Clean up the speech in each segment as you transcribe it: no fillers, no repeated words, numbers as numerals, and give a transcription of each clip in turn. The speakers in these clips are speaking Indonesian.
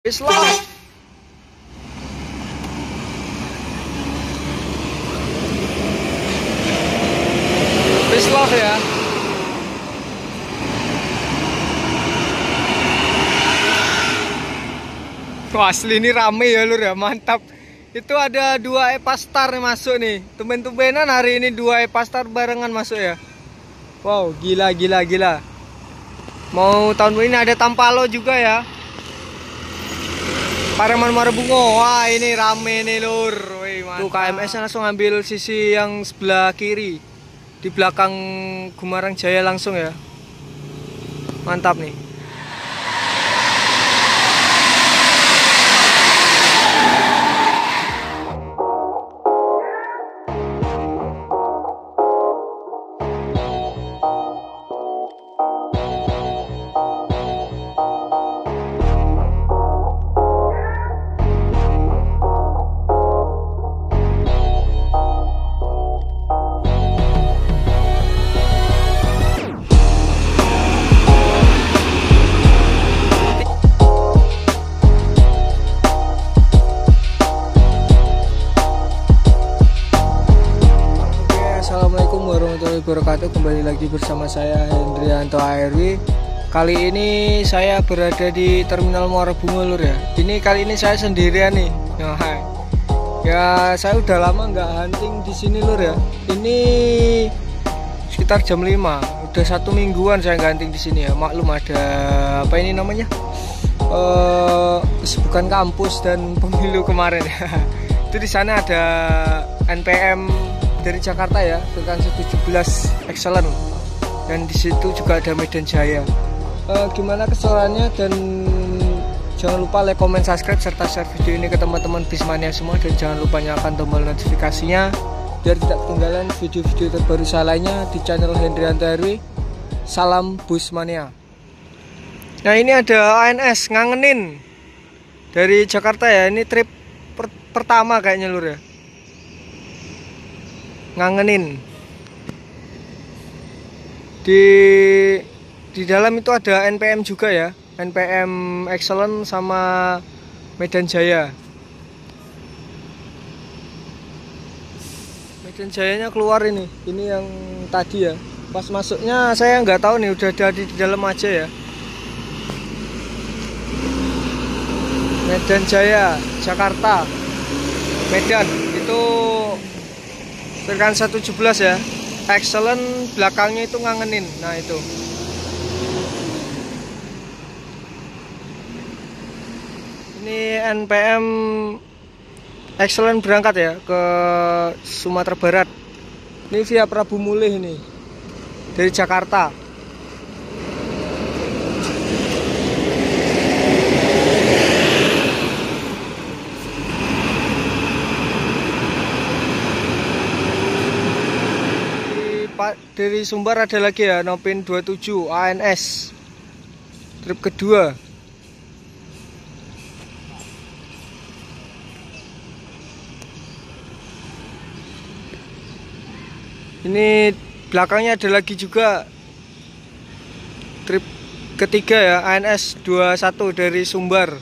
Islam. Islam ya. Wah, asli ini rame ya lur ya, mantap. Itu ada 2 Epastar masuk nih. Tumben-tumbenan hari ini 2 Epastar barengan masuk ya. Wow, gila. Mau tahun ini ada Tampalo juga ya. Pareman Marbungo. Wah, ini rame nih lur. Tuh KMS langsung ambil sisi yang sebelah kiri. Di belakang Gumarang Jaya langsung ya. Mantap nih. Assalamualaikum warahmatullahi wabarakatuh. Kembali lagi bersama saya Hendrianto ARW. Kali ini saya berada di Terminal Muara Bungo lur ya. Ini kali ini saya sendirian nih. Ya saya udah lama nggak hunting di sini lur ya. Ini sekitar jam 5. Udah 1 mingguan saya nggak hunting di sini ya. Maklum ada apa ini namanya? Kesibukan kampus dan pemilu kemarin. Itu di sana ada NPM dari Jakarta ya, Pilkada 17 Excellent, dan di situ juga ada Medan Jaya. Gimana keseruannya, dan jangan lupa like, comment, subscribe serta share video ini ke teman-teman Bismania semua, dan jangan lupa nyalakan tombol notifikasinya biar tidak ketinggalan video-video terbaru saya lainnya di channel Hendrianto RW. Salam Busmania. Nah, ini ada ANS ngangenin dari Jakarta ya. Ini trip pertama kayaknya lur ya. Ngangenin di dalam itu ada NPM juga ya, NPM Excellent sama Medan Jaya. Medan Jayanya keluar ini yang tadi ya. Pas masuknya saya nggak tahu nih, udah ada di dalam aja ya. Medan Jaya Jakarta, Medan itu Pilkada 117 ya. Excellent belakangnya itu ngangenin. Nah itu. Ini NPM Excellent berangkat ya ke Sumatera Barat. Ini via Prabu Mulih ini. Dari Jakarta. Dari Sumbar ada lagi ya, Nopin 27 ANS trip kedua. Ini belakangnya ada lagi juga trip ketiga ya, ANS 21 dari Sumbar.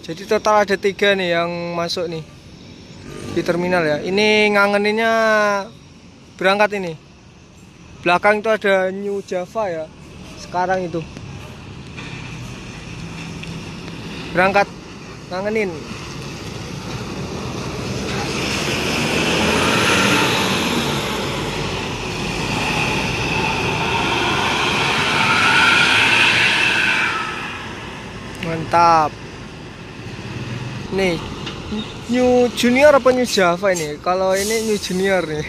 Jadi total ada 3 nih yang masuk nih di terminal ya. Ini ngangeninnya berangkat ini. Belakang itu ada New Java ya. Sekarang itu berangkat ngangenin. Mantap. Nih New Junior apa New Java ini? Kalau ini New Junior nih.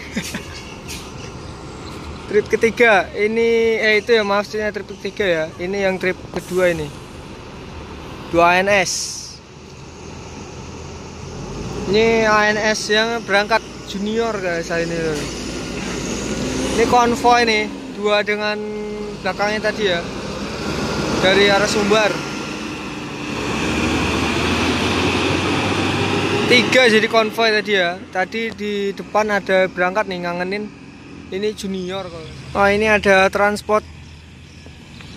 Trip ketiga ini itu ya, maksudnya trip ketiga ya. Ini yang trip kedua ini. 2 ANS. Ini ANS yang berangkat junior guys hari ini. Ini konvoy nih, 2 dengan belakangnya tadi ya. Dari arah Sumbar. 3 jadi konvoy tadi ya. Tadi di depan ada berangkat nih ngangenin. Ini junior kalau. Oh, ini ada Transport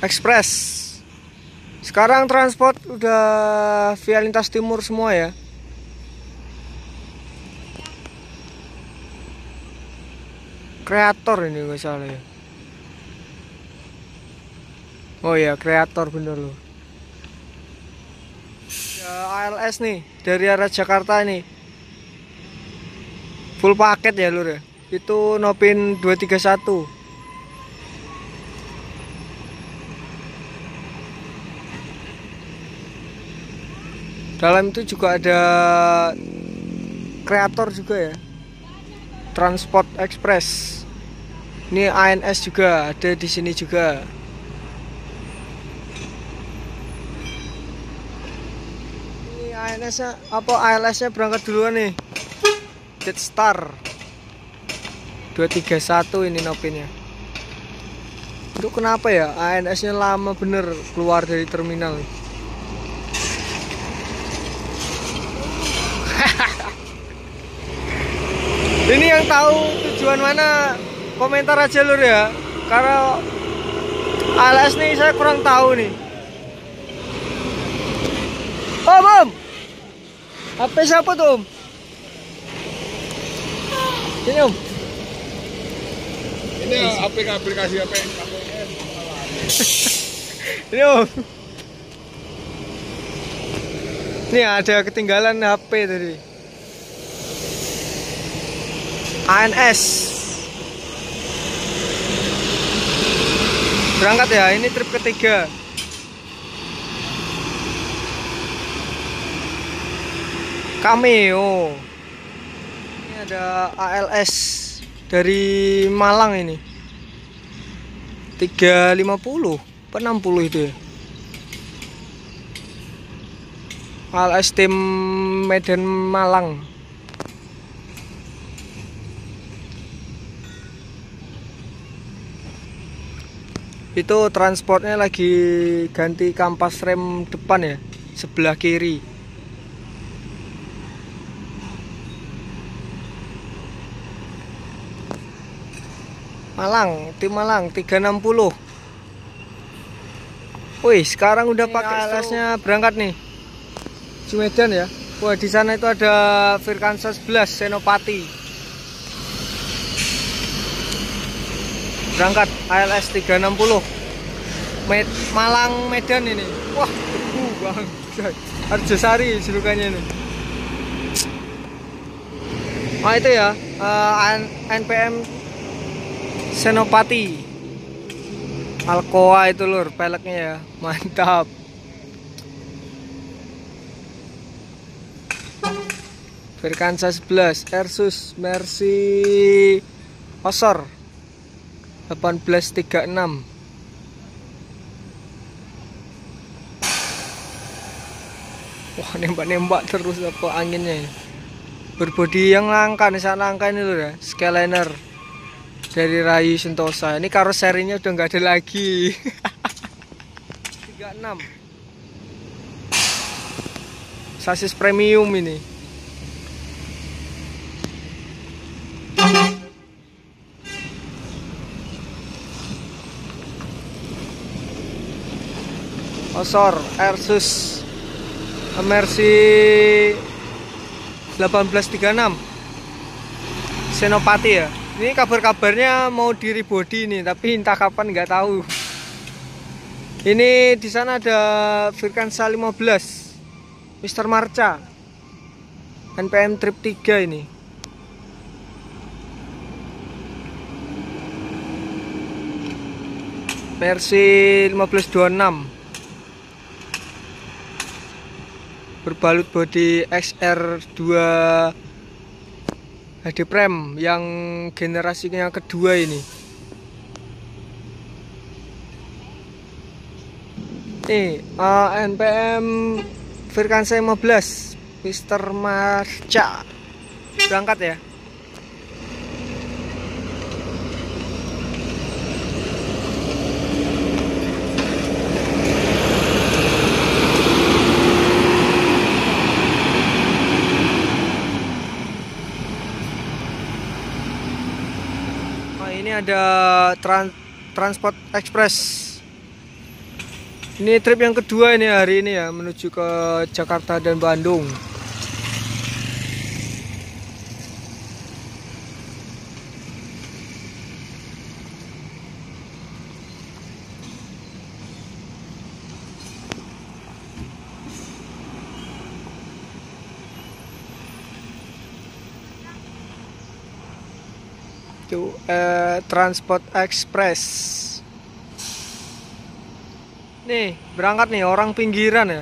Express Sekarang transport udah via lintas timur semua ya. Kreator ini nggak salah ya. Oh ya, kreator bener loh. Ya, ALS nih dari arah Jakarta nih. Full paket ya lur ya. Itu Nopin 231. Dalam itu juga ada kreator juga ya. Transport Express. Ini ANS juga ada di sini juga. Ini ANS-nya apa ALS-nya berangkat duluan nih. Jetstar 231 ini Nopinnya. Itu kenapa ya ANS-nya lama bener keluar dari terminal. Ini yang tahu tujuan mana komentar aja lur ya. Karena ALS nih saya kurang tahu nih. Om, HP siapa tuh om? Ini om. Ini aplikasi apa? Ini om. Ini ada ketinggalan HP tadi. ANS berangkat ya, ini trip ketiga. Cameo. Ini ada ALS dari Malang ini 350 apa 60 itu ya. ALS tim Medan Malang. Itu transportnya lagi ganti kampas rem depan ya, sebelah kiri. Malang, tim Malang 360. Wih, sekarang udah pakai ALS-nya berangkat nih. Medan ya. Wah, di sana itu ada Virkansa 11 Senopati. Berangkat ALS 360 Malang Medan ini. Wah, debu bang. Arjosari julukannya ini. Oh itu ya, NPM Senopati Alcoa itu lur, peleknya ya, mantap. Virkansa 11 Ursus Mercy Osor 1836. Wah, nembak-nembak terus apa anginnya ya. Berbodi yang langka nih, sangat langka ini loh ya, Skyliner dari Rayu Sentosa. Ini karoserinya udah nggak ada lagi. 36 sasis premium ini. Osor Ursus Mercy 1836 Senopati ya. Ini kabar-kabarnya mau di rebody nih, tapi entah kapan nggak tahu. Ini di sana ada Virkansa 15 Mr. Marca NPM trip 3 ini. Mercy 1526 berbalut bodi XR2 HD Prem yang generasinya kedua ini. NPM Virkansa 15 Mr. Marca berangkat ya. Ini ada Transport Express Ini trip yang kedua ini hari ini ya, menuju ke Jakarta dan Bandung. Itu Transport Express. Nih, berangkat nih orang pinggiran ya.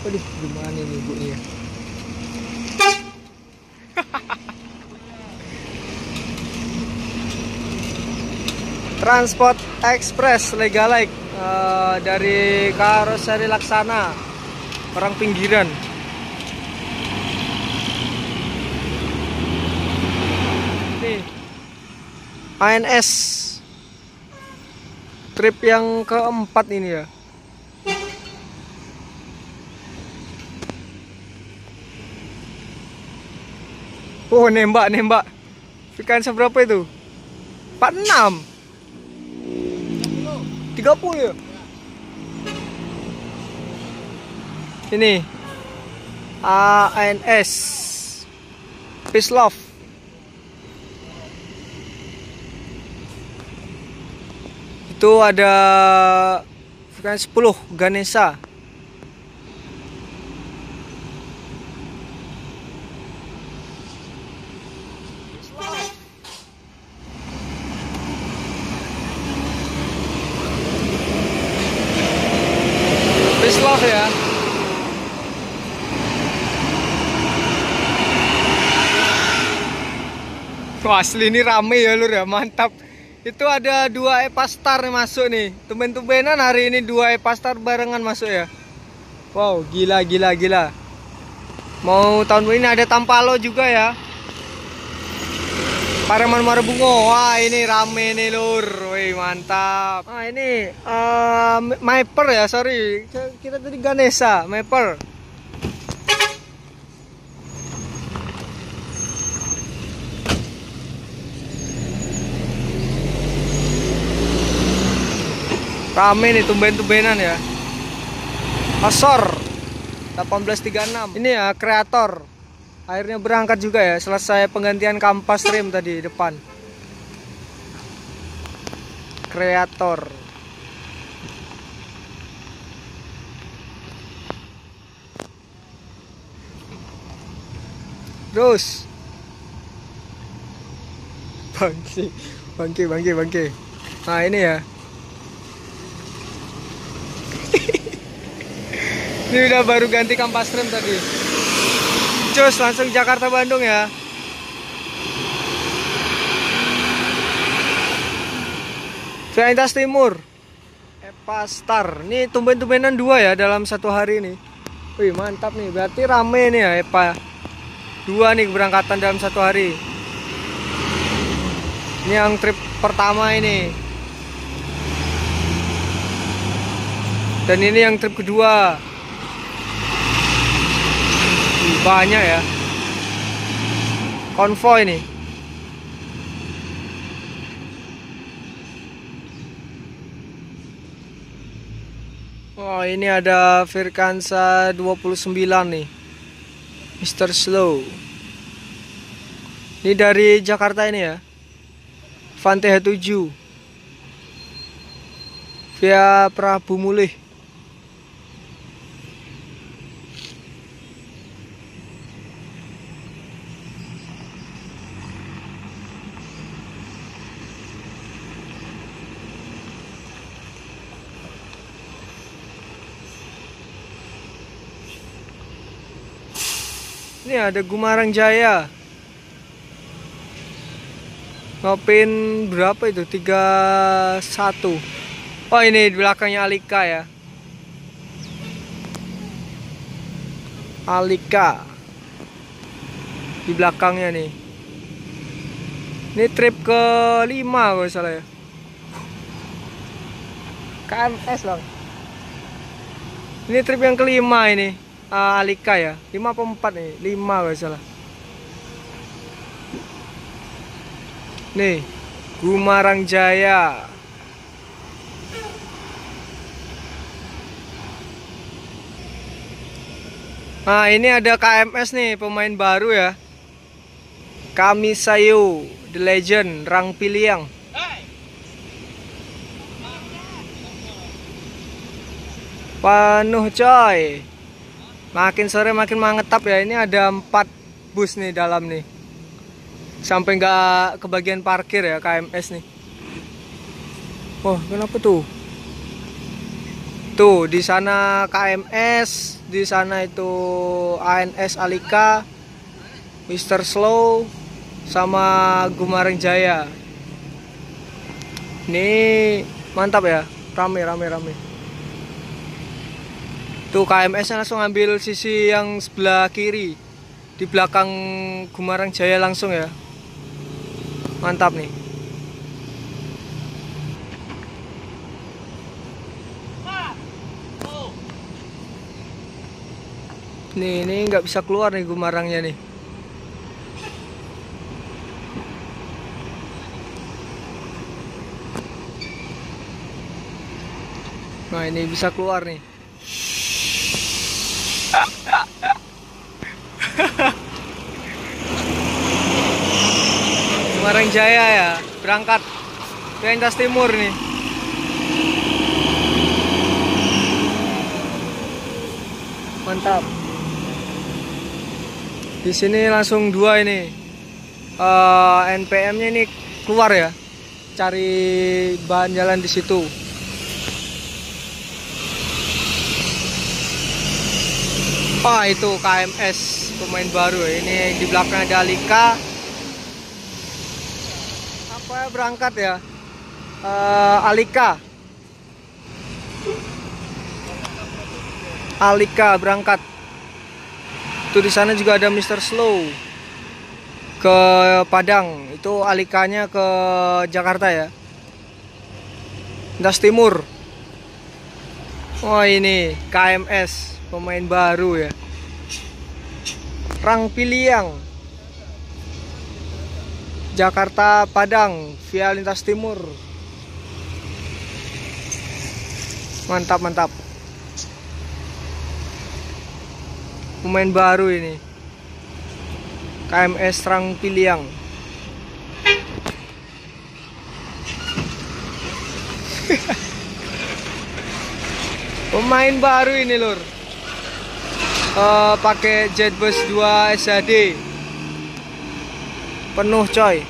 Waduh, gimana nih ibunya? Transport Express Legalike dari Karoseri Laksana, orang pinggiran. Nih, ANS trip yang keempat ini ya. Oh, nembak. Ikan seberapa itu? 46. 30 ya? Ini ANS Peace Love. Itu ada ikan 10 Ganesha. Peace Love ya. Wah, asli ini rame ya lur ya, mantap. Itu ada 2 Epastar nih masuk nih. Tumben-tumbenan hari ini 2 Epastar barengan masuk ya. Wow, gila. Mau tahun ini ada Tampalo juga ya. Pareman Marbungo. Wah, ini rame nih lur. Wih, mantap. Ah, ini Maper ya, sorry. Kita tadi Ganesha, Maper. Rame nih, tumben-tumbenan ya. Asor 1836. Ini ya kreator. Akhirnya berangkat juga ya, selesai penggantian kampas rem tadi depan. Kreator. Terus bangke. Nah, ini ya. Ini udah baru ganti kampas rem tadi. Cus, langsung Jakarta Bandung ya. Via Timur Epastar. Ini tumben-tumbenan 2 ya dalam satu hari ini. Wih, mantap nih. Berarti rame nih ya Epa. 2 nih keberangkatan dalam satu hari. Ini yang trip pertama ini. Dan ini yang trip kedua. Banyak ya. Konvoy nih. Oh, ini ada Virkansa 29 nih. Mr. Slow. Ini dari Jakarta ini ya. Fante H7 via Prabu Mulih. Ini ada Gumarang Jaya. Ngopin berapa itu? 31. Oh, ini di belakangnya Alika ya. Alika. Di belakangnya nih. Ini trip ke-5 kalau salah ya. KMS loh. Ini trip yang ke-5 ini. Alika ya. 5 apa 4 nih? 5 kalau salah. Nih, Gumarang Jaya. Nah, ini ada KMS nih, pemain baru ya. Kamisayo, The Legend, Rang Piliang. Penuh coy. Makin sore makin mantap ya. Ini ada 4 bus nih dalam nih. Sampai nggak kebagian parkir ya KMS nih. Wah, kenapa tuh? Tuh di sana KMS, di sana itu ANS Alika, Mr. Slow, sama Gumarang Jaya. Ini mantap ya, rame. Tuh KMS-nya langsung ambil sisi yang sebelah kiri, di belakang Gumarang Jaya langsung ya. Mantap nih. Nih, ini nggak bisa keluar nih Gumarangnya nih. Nah, ini bisa keluar nih. Gumarang Jaya ya, berangkat ke Intas Timur nih. Mantap. Di sini langsung 2 ini. NPM-nya ini keluar ya. Cari bahan jalan di situ. Oh, itu KMS pemain baru ya. Ini di belakang ada Alika. Apa ya, berangkat ya? Alika berangkat. Tuh di sana juga ada Mr. Slow ke Padang. Itu Alikanya ke Jakarta ya. Das Timur. Oh, ini KMS pemain baru ya. Rang Piliang, Jakarta Padang via lintas timur. Mantap. Pemain baru ini. KMS Rang Piliang. Pemain baru ini lur. Pakai Jetbus 2 SHD. Penuh coy.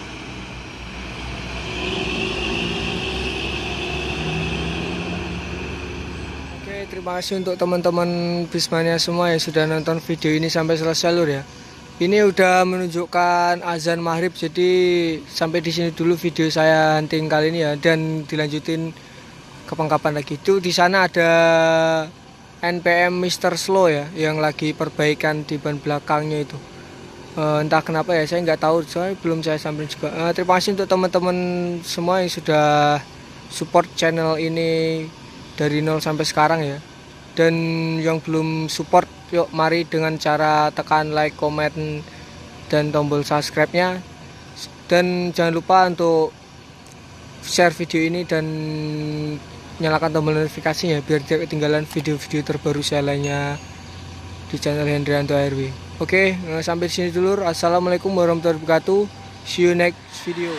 Oke, terima kasih untuk teman-teman Bismania semua yang sudah nonton video ini sampai selesai lur ya. Ini udah menunjukkan azan maghrib, jadi sampai di sini dulu video saya hunting kali ini ya, dan dilanjutin kapan-kapan lagi. Itu di sana ada NPM Mr. Slow ya, yang lagi perbaikan di ban belakangnya itu. Entah kenapa ya, saya nggak tahu, soalnya belum saya sampein juga. Terima kasih untuk teman-teman semua yang sudah support channel ini dari nol sampai sekarang ya. Dan yang belum support, yuk mari dengan cara tekan like, komen, dan tombol subscribe-nya. Dan jangan lupa untuk share video ini dan nyalakan tombol notifikasinya biar tidak ketinggalan video-video terbaru saya lainnya di channel Hendrianto RW. Oke, sampai di sini dulu. Assalamualaikum warahmatullahi wabarakatuh. See you next video.